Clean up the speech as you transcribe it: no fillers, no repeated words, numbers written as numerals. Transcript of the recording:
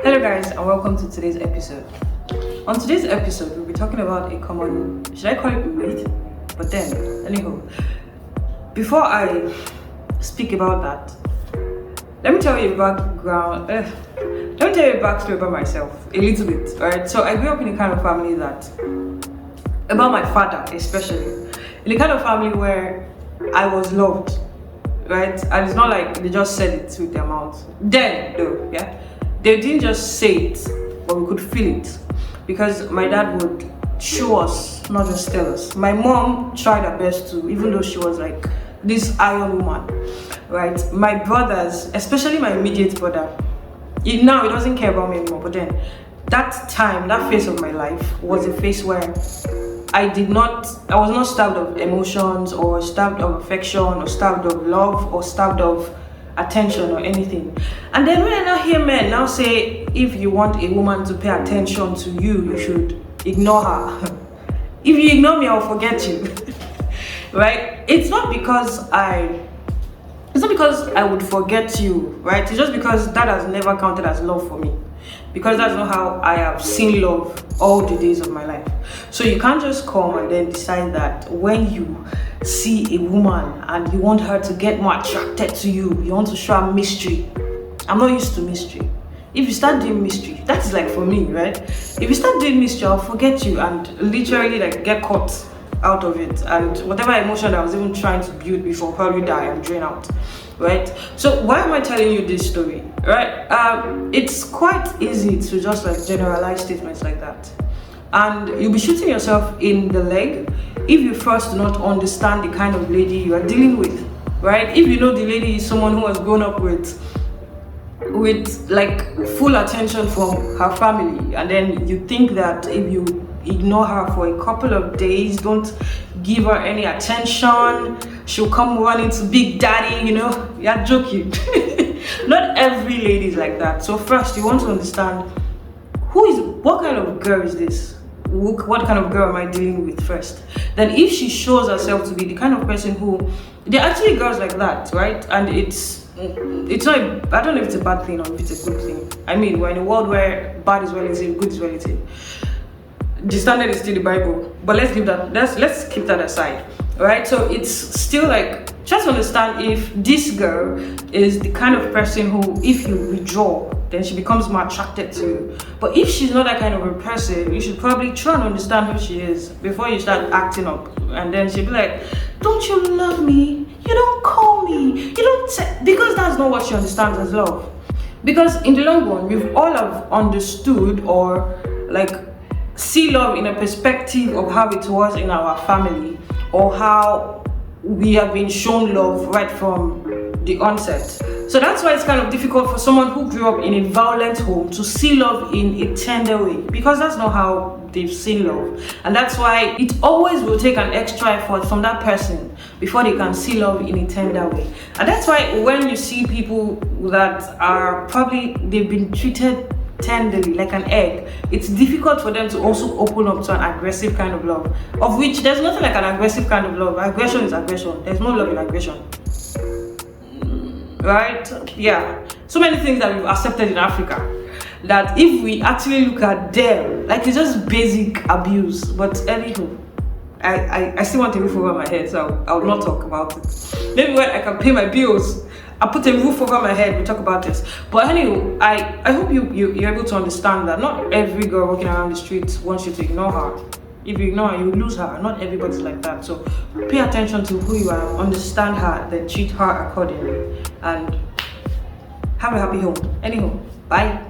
Hello guys and welcome to today's episode. On today's episode, we'll be talking about a common, should I call it myth? But then, anyhow, before I speak about that, let me tell you a background, let me tell you a backstory about myself, a little bit, alright? So I grew up in a kind of family that, about my father especially, in a kind of family where I was loved, right? And it's not like they just said it with their mouth. Then, though, yeah? They didn't just say it, but we could feel it. Because my dad would show us, not just tell us. My mom tried her best to, even though she was like this iron woman, right? My brothers, especially my immediate brother, now he doesn't care about me anymore, but then that time, that phase of my life was a phase where I was not starved of emotions or starved of affection or starved of love or starved of attention or anything. And then when I now hear men now say, if you want a woman to pay attention to you, you should ignore her. If you ignore me, I'll forget you. Right? It's not because I would forget you, right? It's just because that has never counted as love for me. Because that's not how I have seen love all the days of my life. So you can't just come and then decide that when you see a woman and you want her to get more attracted to you, you want to show her mystery. I'm not used to mystery. If you start doing mystery, that's like for me, right? If you start doing mystery, I'll forget you and literally like get caught out of it, and whatever emotion I was even trying to build before probably die and drain out, right? So why am I telling you this story, right? It's quite easy to just like generalize statements like that, and you'll be shooting yourself in the leg if you first do not understand the kind of lady you are dealing with, right? If you know the lady is someone who has grown up with like full attention from her family, and then you think that if you ignore her for a couple of days, don't give her any attention, she'll come running to Big Daddy, you're joking. Not every lady is like that. So first you want to understand what kind of girl is this? What kind of girl am I dealing with first? Then if she shows herself to be the kind of person who, there are actually girls like that, right? And it's not, I don't know if it's a bad thing or if it's a good thing. I mean, we're in a world where bad is relative, good is relative. The standard is still the Bible, but let's keep that aside, right? So it's still like, just understand if this girl is the kind of person who, if you withdraw, then she becomes more attracted to you. But if she's not that kind of a person, you should probably try and understand who she is before you start acting up. And then she'll be like, don't you love me? You don't call me, you don't because that's not what she understands as love. Because in the long run, we've all have understood or like see love in a perspective of how it was in our family, or how we have been shown love right from the onset. So that's why it's kind of difficult for someone who grew up in a violent home to see love in a tender way, because that's not how they've seen love. And that's why it always will take an extra effort from that person before they can see love in a tender way. And that's why when you see people that are probably, they've been treated tenderly like an egg, it's difficult for them to also open up to an aggressive kind of love, of which there's nothing like an aggressive kind of love. Aggression is aggression. There's no love in aggression, right? Yeah, so many things that we've accepted in Africa that if we actually look at them, like it's just basic abuse. But anywho, I still want a roof over my head, so I will not talk about it. Maybe when I can pay my bills, I put a roof over my head, we talk about this. But anyway, I hope you're able to understand that not every girl walking around the streets wants you to ignore her. If you ignore her, you lose her. Not everybody's like that. So pay attention to who you are, understand her, then treat her accordingly, and have a happy home. Anywho, bye.